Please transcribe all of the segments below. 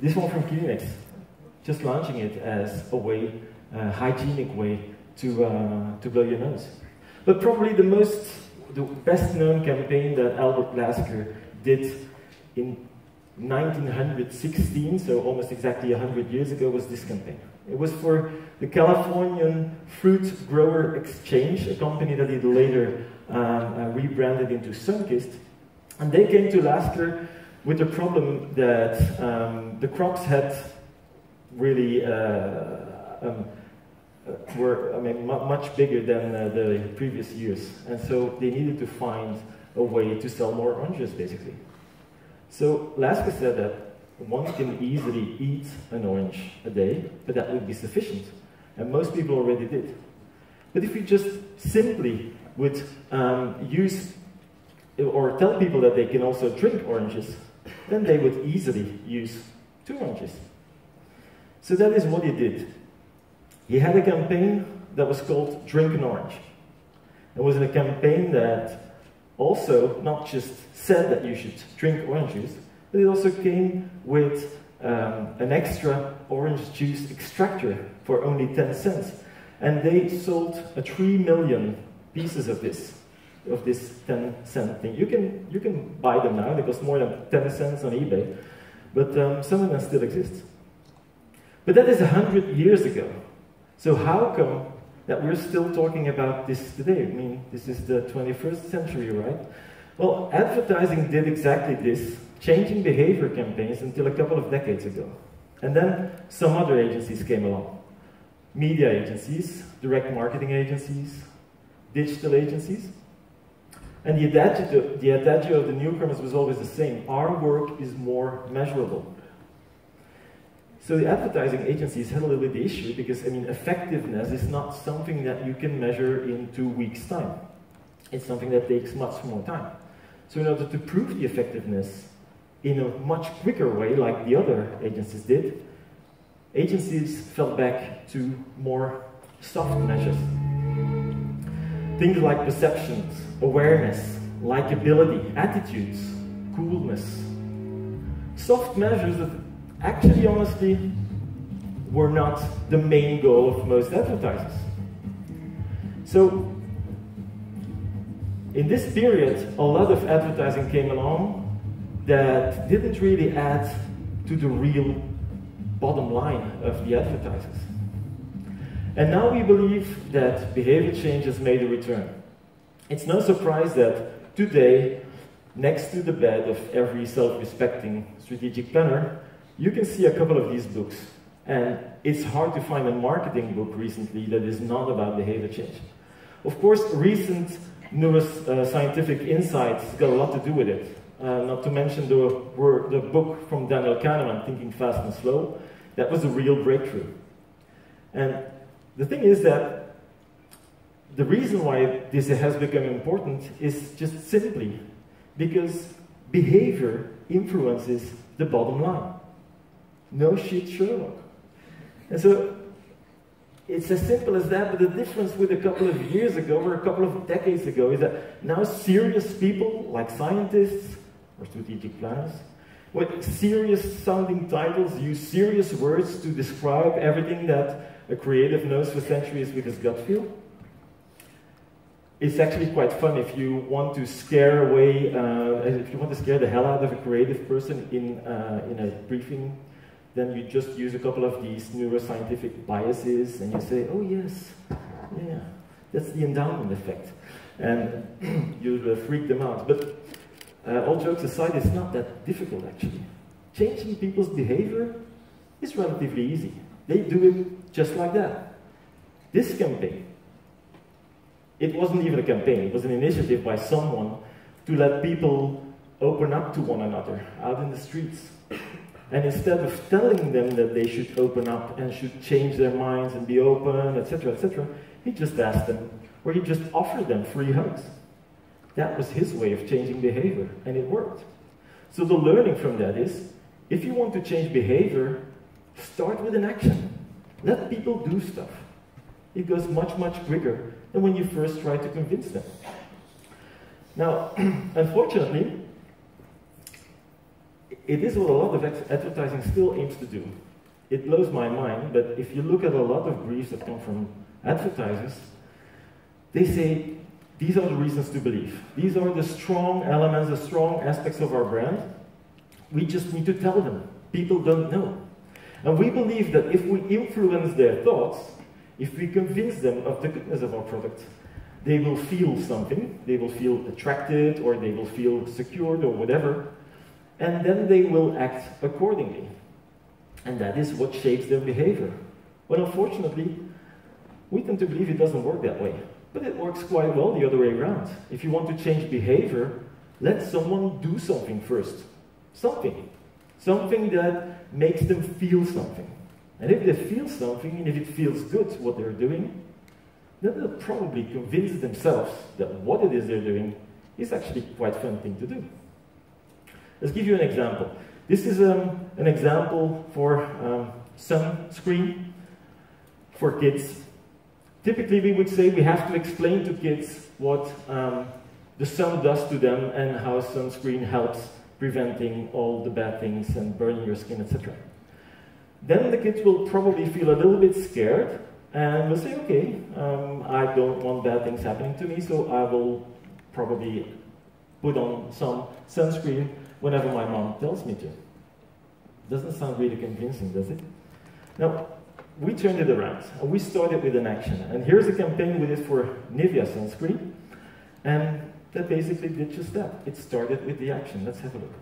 This one from Kleenex, just launching it as a way, a hygienic way to blow your nose. But probably the best known campaign that Albert Lasker did in 1916, so almost exactly 100 years ago, was this campaign. It was for the Californian Fruit Grower Exchange, a company that he later rebranded into Sunkist. And they came to Lasker with the problem that the crops had really were much bigger than the previous years. And so they needed to find a way to sell more oranges, basically. So Lasker said that one can easily eat an orange a day, but that would be sufficient. And most people already did. But if you just simply would use or tell people that they can also drink oranges, then they would easily use 2 oranges. So that is what he did. He had a campaign that was called Drink an Orange. It was a campaign that also not just said that you should drink orange juice, but it also came with an extra orange juice extractor for only 10 cents. And they sold 3 million pieces of this 10-cent thing. You can buy them now. They cost more than 10 cents on eBay, but some of them still exist. But that is 100 years ago. So how come that we're still talking about this today? I mean, this is the 21st century, right? Well, advertising did exactly this, changing behavior campaigns until a couple of decades ago. And then some other agencies came along. Media agencies, direct marketing agencies, digital agencies. And the adagio of the newcomers was always the same. Our work is more measurable. So the advertising agencies had a little bit the issue because, I mean, effectiveness is not something that you can measure in 2 weeks' time. It's something that takes much more time. So in order to prove the effectiveness in a much quicker way, like the other agencies did, agencies fell back to more soft measures. Things like perceptions, awareness, likability, attitudes, coolness. Soft measures that actually, honestly, were not the main goal of most advertisers. So, in this period, a lot of advertising came along that didn't really add to the real bottom line of the advertisers. And now we believe that behavior change has made a return. It's no surprise that today, next to the bed of every self-respecting strategic planner, you can see a couple of these books. And it's hard to find a marketing book recently that is not about behavior change. Of course, recent neuroscientific insights got a lot to do with it. Not to mention the book from Daniel Kahneman, Thinking Fast and Slow. That was a real breakthrough. And the thing is that the reason why this has become important is just simply because behavior influences the bottom line. No shit, Sherlock. And so it's as simple as that, but the difference with a couple of years ago or a couple of decades ago is that now serious people like scientists or strategic planners with serious sounding titles use serious words to describe everything that a creative knows for centuries with his gut feel. It's actually quite fun if you want to scare away, if you want to scare the hell out of a creative person in a briefing, then you just use a couple of these neuroscientific biases and you say, oh yes, yeah, that's the endowment effect. And you freak them out. But all jokes aside, it's not that difficult actually. Changing people's behavior is relatively easy. They do it just like that. This campaign, it wasn't even a campaign, it was an initiative by someone to let people open up to one another out in the streets. And instead of telling them that they should open up and should change their minds and be open, etc., he just asked them, or he just offered them free hugs. That was his way of changing behavior, and it worked. So the learning from that is, if you want to change behavior, start with an action. Let people do stuff. It goes much, much quicker than when you first try to convince them. Now, unfortunately, it is what a lot of advertising still aims to do. It blows my mind, but if you look at a lot of briefs that come from advertisers, they say, these are the reasons to believe. These are the strong elements, the strong aspects of our brand. We just need to tell them. People don't know. And we believe that if we influence their thoughts, if we convince them of the goodness of our product, they will feel something. They will feel attracted, or they will feel secured, or whatever. And then they will act accordingly. And that is what shapes their behavior. But unfortunately, we tend to believe it doesn't work that way. But it works quite well the other way around. If you want to change behavior, let someone do something first. Something. Something that makes them feel something. And if they feel something, and if it feels good what they're doing, then they'll probably convince themselves that what it is they're doing is actually quite a fun thing to do. Let's give you an example. This is an example for sunscreen for kids. Typically, we would say we have to explain to kids what the sun does to them and how sunscreen helps preventing all the bad things and burning your skin, etc. Then the kids will probably feel a little bit scared and will say, okay, I don't want bad things happening to me, so I will probably put on some sunscreen whenever my mom tells me to. Doesn't sound really convincing, does it? Now, we turned it around, and we started with an action. And here's a campaign we did for Nivea sunscreen, and that basically did just that. It started with the action. Let's have a look.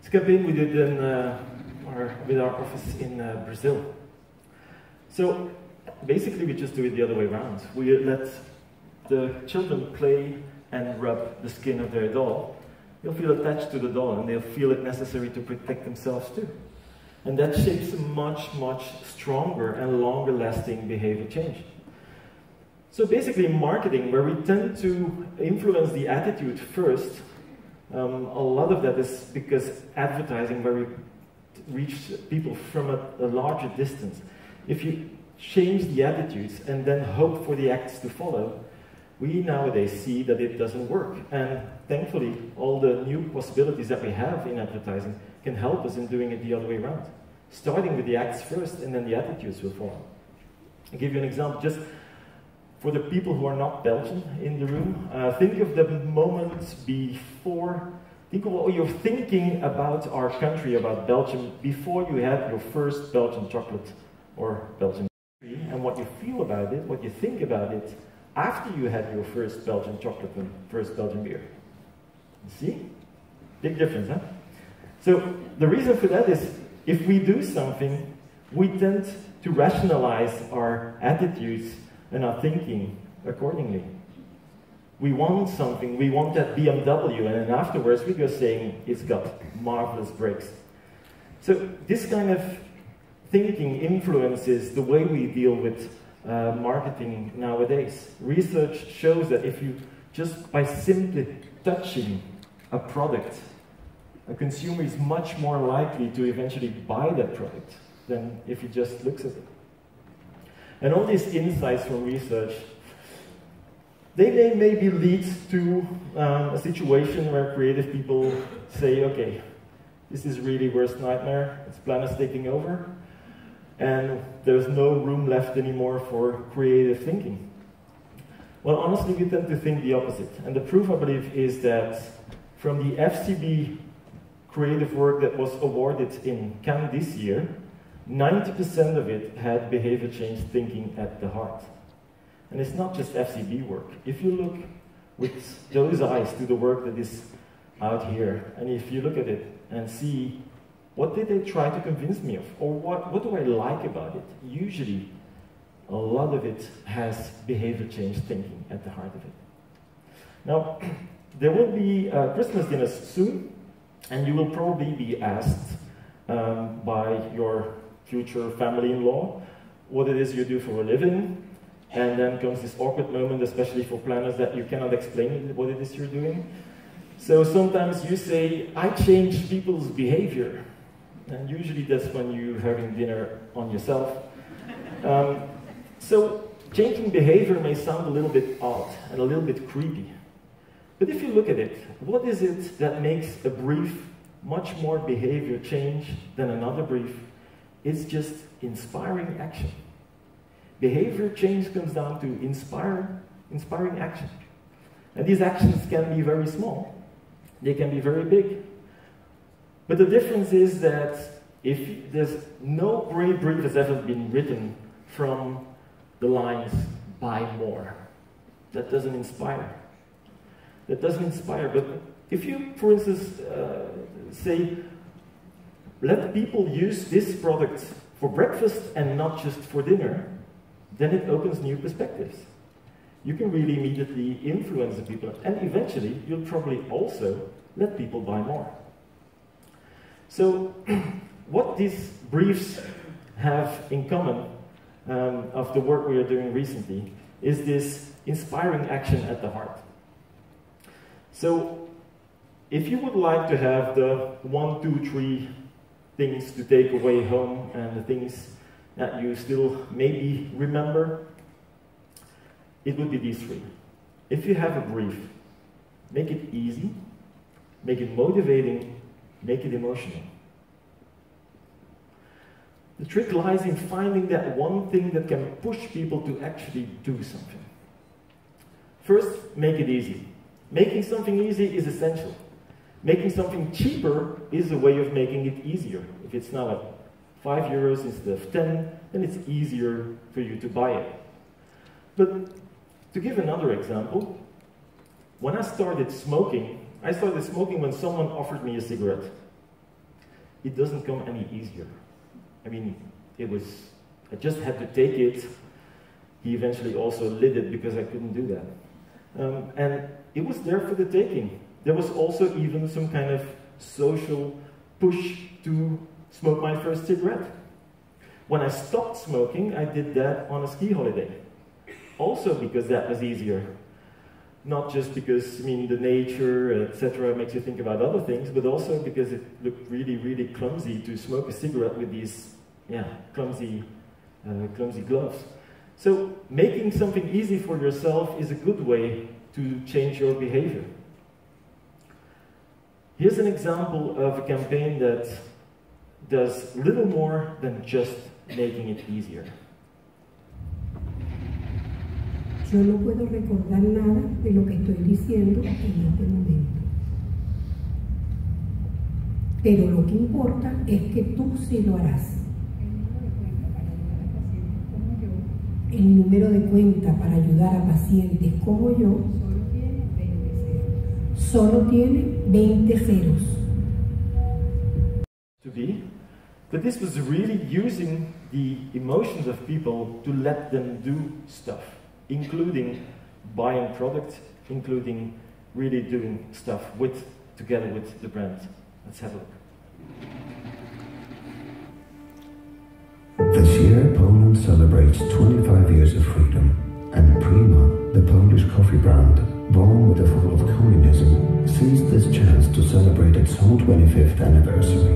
Campaign we did in, with our office in Brazil. So basically we just do it the other way around. We let the children play and rub the skin of their doll. They'll feel attached to the doll and they'll feel it necessary to protect themselves too. And that shapes a much, much stronger and longer lasting behavior change. So basically in marketing, where we tend to influence the attitude first, a lot of that is because advertising, where we reach people from a larger distance. If you change the attitudes and then hope for the acts to follow, we nowadays see that it doesn't work. And thankfully, all the new possibilities that we have in advertising can help us in doing it the other way around. Starting with the acts first, and then the attitudes will follow. I'll give you an example. Just for the people who are not Belgian in the room, think of the moment before, think of what you're thinking about our country, about Belgium, before you had your first Belgian chocolate or Belgian beer, and what you feel about it, what you think about it, after you had your first Belgian chocolate and first Belgian beer. You see? Big difference, huh? So the reason for that is, if we do something, we tend to rationalize our attitudes and our thinking accordingly. We want something, we want that BMW, and then afterwards we go saying it's got marvelous brakes. So this kind of thinking influences the way we deal with marketing nowadays. Research shows that if you just by simply touching a product, a consumer is much more likely to eventually buy that product than if he just looks at it. And all these insights from research, they may maybe lead to a situation where creative people say, okay, this is really worst nightmare, it's planets taking over, and there's no room left anymore for creative thinking. Well, honestly, we tend to think the opposite. And the proof, I believe, is that from the FCB creative work that was awarded in Cannes this year, 90% of it had behavior change thinking at the heart. And it's not just FCB work. If you look with those eyes to the work that is out here, and if you look at it and see what did they try to convince me of, or what do I like about it, usually a lot of it has behavior change thinking at the heart of it. Now, there will be Christmas dinners soon, and you will probably be asked by your future family-in-law what it is you do for a living, and then comes this awkward moment, especially for planners, that you cannot explain what it is you're doing. So sometimes you say, I change people's behavior, and usually that's when you're having dinner on yourself. So changing behavior may sound a little bit odd and a little bit creepy. But if you look at it, what is it that makes a brief much more behavior change than another brief? It's just inspiring action. Behavior change comes down to inspiring action. And these actions can be very small. They can be very big. But the difference is that if there's no great brief has ever been written from the lines, buy more. That doesn't inspire. That doesn't inspire. But if you, for instance, say, let people use this product for breakfast and not just for dinner, then it opens new perspectives. You can really immediately influence the people, and eventually you'll probably also let people buy more. So what these briefs have in common of the work we are doing recently is this inspiring action at the heart. So if you would like to have the 1, 2, 3 things to take away home and the things that you still maybe remember, it would be these 3. If you have a brief, make it easy, make it motivating, make it emotional. The trick lies in finding that one thing that can push people to actually do something. First, make it easy. Making something easy is essential. Making something cheaper is a way of making it easier. If it's now at 5 euros instead of 10, then it's easier for you to buy it. But to give another example, when I started smoking when someone offered me a cigarette. It doesn't come any easier. I mean, I just had to take it. He eventually also lit it because I couldn't do that. And it was there for the taking. There was also even some kind of social push to smoke my first cigarette. When I stopped smoking, I did that on a ski holiday. Also because that was easier. Not just because, I mean, the nature, etc., makes you think about other things, but also because it looked really, really clumsy to smoke a cigarette with these, clumsy gloves. So making something easy for yourself is a good way to change your behavior. Here's an example of a campaign that does little more than just making it easier. Yo no puedo recordar nada de lo que estoy diciendo en este momento. Pero lo que importa es que tú sí lo harás. El número de cuenta para ayudar a pacientes como yo solo tiene 20 ceros. To be, but this was really using the emotions of people to let them do stuff. including buying products, including really doing stuff together with the brand. Let's have a look. This year, Poland celebrates 25 years of freedom, and Prima, the Polish coffee brand, born with the fall of communism, seized this chance to celebrate its whole 25th anniversary.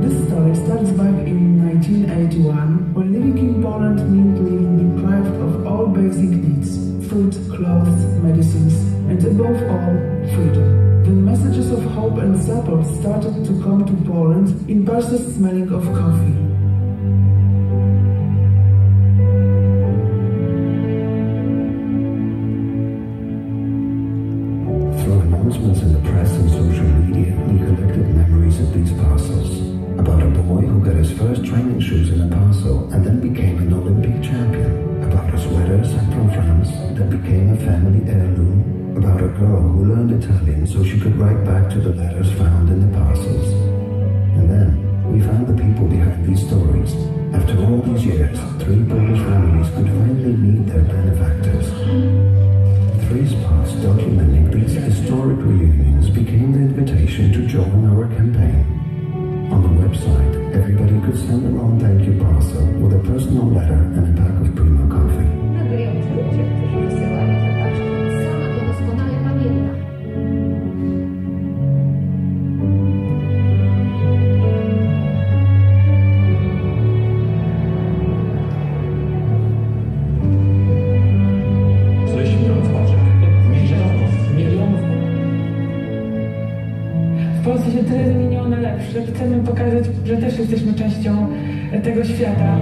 This story starts back in 1981, when living in Poland meant living deprived of all basic needs: food, clothes, medicines, and above all, freedom. Then messages of hope and support started to come to Poland in bursts smelling of coffee. Through announcements in the press and social media, we collected memories of these parcels. About a boy who got his first training shoes in a parcel and then became an Olympic champion. About a sweater sent from France that became a family heirloom. About a girl who learned Italian so she could write back to the letters found in the parcels. And then, we found the people behind these stories. After all these years, 3 Polish families could finally meet their benefactors. 3 spots documenting these historic reunions became the invitation to join our campaign. On the website, everybody could send their own thank you parcel with a personal letter and a pack of Prima coffee. W Polsce się tyle zmieniło na lepsze, że chcemy pokazać, że też jesteśmy częścią tego świata.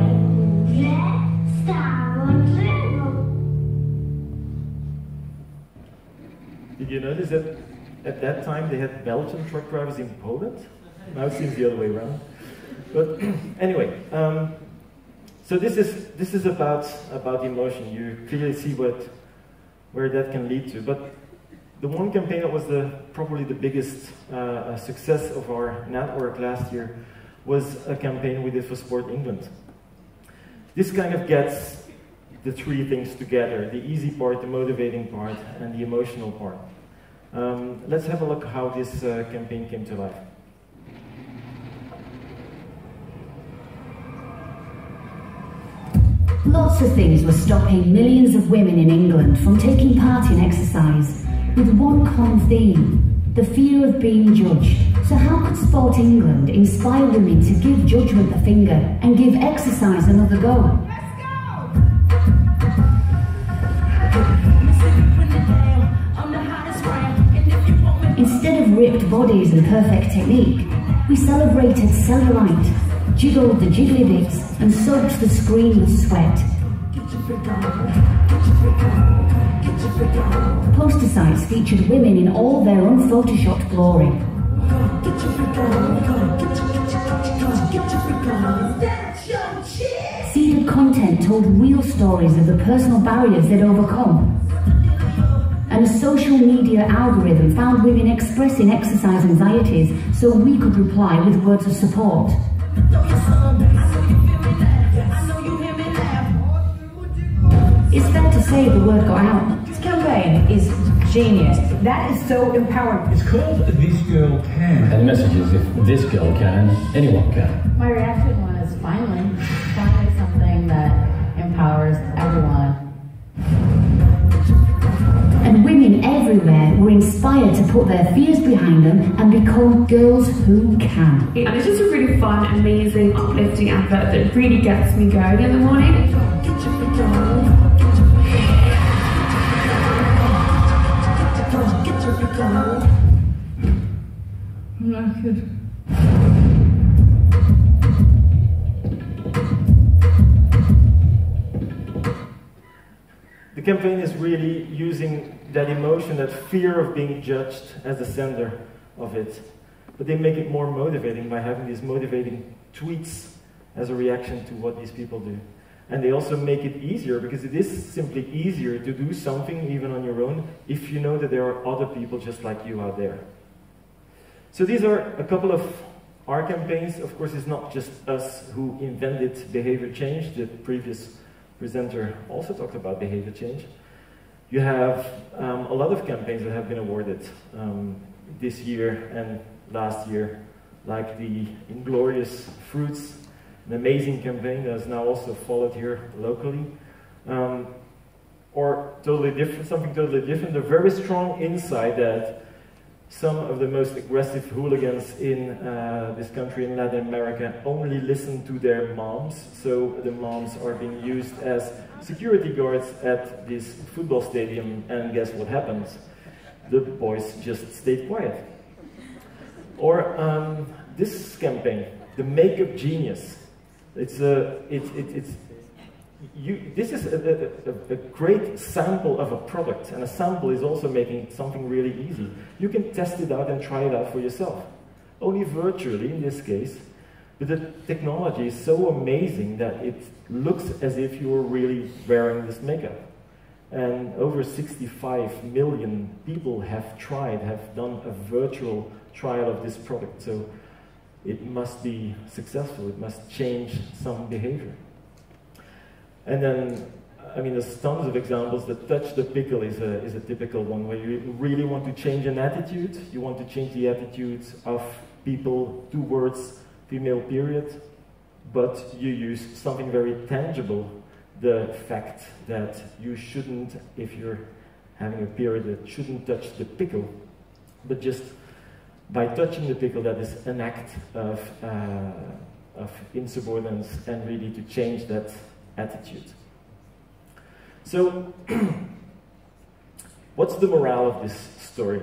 Did you notice that at that time they had Belgian truck drivers in Poland? Now it seems the other way around. But anyway, so this is about emotion. You clearly see where that can lead to. But the one campaign that was probably the biggest success of our network last year was a campaign we did for Sport England. This kind of gets the 3 things together: the easy part, the motivating part, and the emotional part. Let's have a look how this campaign came to life. Lots of things were stopping millions of women in England from taking part in exercise, with one common theme: the fear of being judged. So how could Sport England inspire women to give judgment the finger and give exercise another go? Instead of ripped bodies and perfect technique, we celebrated cellulite, jiggled the jiggly bits, and soaked the screen with sweat. The poster sites featured women in all their unphotoshopped glory. Seeded content told real stories of the personal barriers they'd overcome. And a social media algorithm found women expressing exercise anxieties so we could reply with words of support. It's fair to say the word got out. This campaign is genius. That is so empowering. It's called This Girl Can. And the message is, if this girl can, anyone can. My reaction was, finally something that empowers everyone. And women everywhere were inspired to put their fears behind them and become girls who can. And it's just a really fun, amazing, uplifting advert that really gets me going in the morning. I'm not good. The campaign is really using that emotion, that fear of being judged, as the center of it. But they make it more motivating by having these motivating tweets as a reaction to what these people do. And they also make it easier, because it is simply easier to do something even on your own if you know that there are other people just like you out there. So these are a couple of our campaigns, of course, it's not just us who invented behavior change. The previous presenter also talked about behavior change. You have a lot of campaigns that have been awarded this year and last year, like the Inglorious Fruits, an amazing campaign that is now also followed here locally. Or totally different, something totally different, a very strong insight that some of the most aggressive hooligans in this country in Latin America only listen to their moms. So the moms are being used as security guards at this football stadium, and guess what happens? The boys just stayed quiet. Or this campaign, the Makeup Genius. This is a great sample of a product, and a sample is also making something really easy. You can test it out and try it out for yourself. Only virtually in this case, but the technology is so amazing that it looks as if you were really wearing this makeup. And over 65 million people have done a virtual trial of this product. So it must be successful, it must change some behavior. And then, I mean, there's tons of examples. The touch the pickle is a typical one where you really want to change an attitude. You want to change the attitudes of people towards female period, but you use something very tangible, the fact that you shouldn't, if you're having a period, shouldn't touch the pickle, but just by touching the pickle, that is an act of insubordinance, and really to change that attitude. So, what's the morale of this story?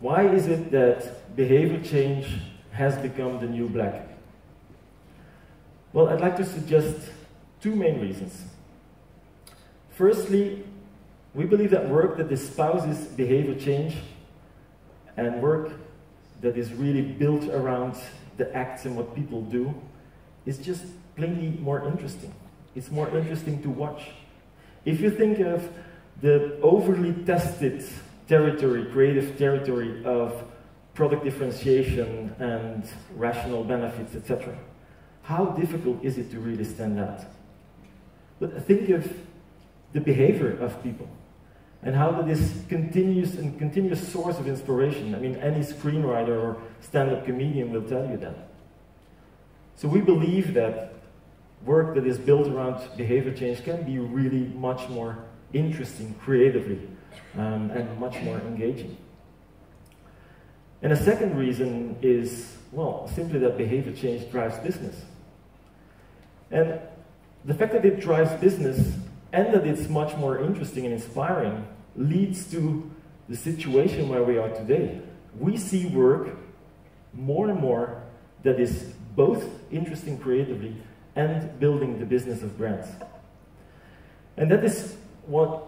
Why is it that behavior change has become the new black? Well, I'd like to suggest two main reasons. Firstly, we believe that work that espouses behavior change and work that is really built around the acts and what people do is just plainly more interesting. It's more interesting to watch. If you think of the overly tested territory, creative territory of product differentiation and rational benefits, etc., how difficult is it to really stand out? But think of the behavior of people and how that is continuous source of inspiration. I mean, any screenwriter or stand-up comedian will tell you that. So we believe that work that is built around behavior change can be really much more interesting creatively and much more engaging. And a second reason is, well, simply that behavior change drives business. And the fact that it drives business and that it's much more interesting and inspiring leads to the situation where we are today. We see work more and more that is both interesting creatively and building the business of brands. And that is what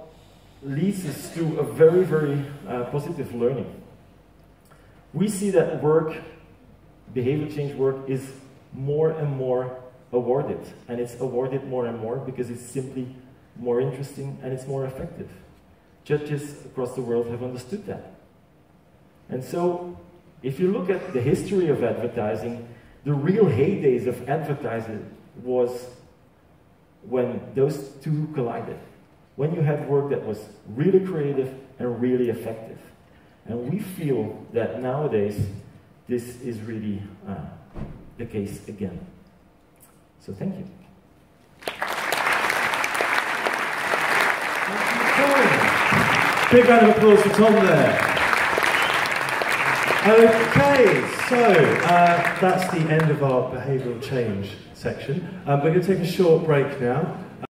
leads us to a very, very positive learning. We see that work, behavior change work, is more and more awarded. And it's awarded more and more because it's simply more interesting and it's more effective. Judges across the world have understood that. And so, if you look at the history of advertising, the real heydays of advertising was when those two collided. When you had work that was really creative and really effective. And we feel that nowadays, this is really the case again. So thank you. Big round of applause for Tom there. Okay, so that's the end of our behavioural change section. We're going to take a short break now.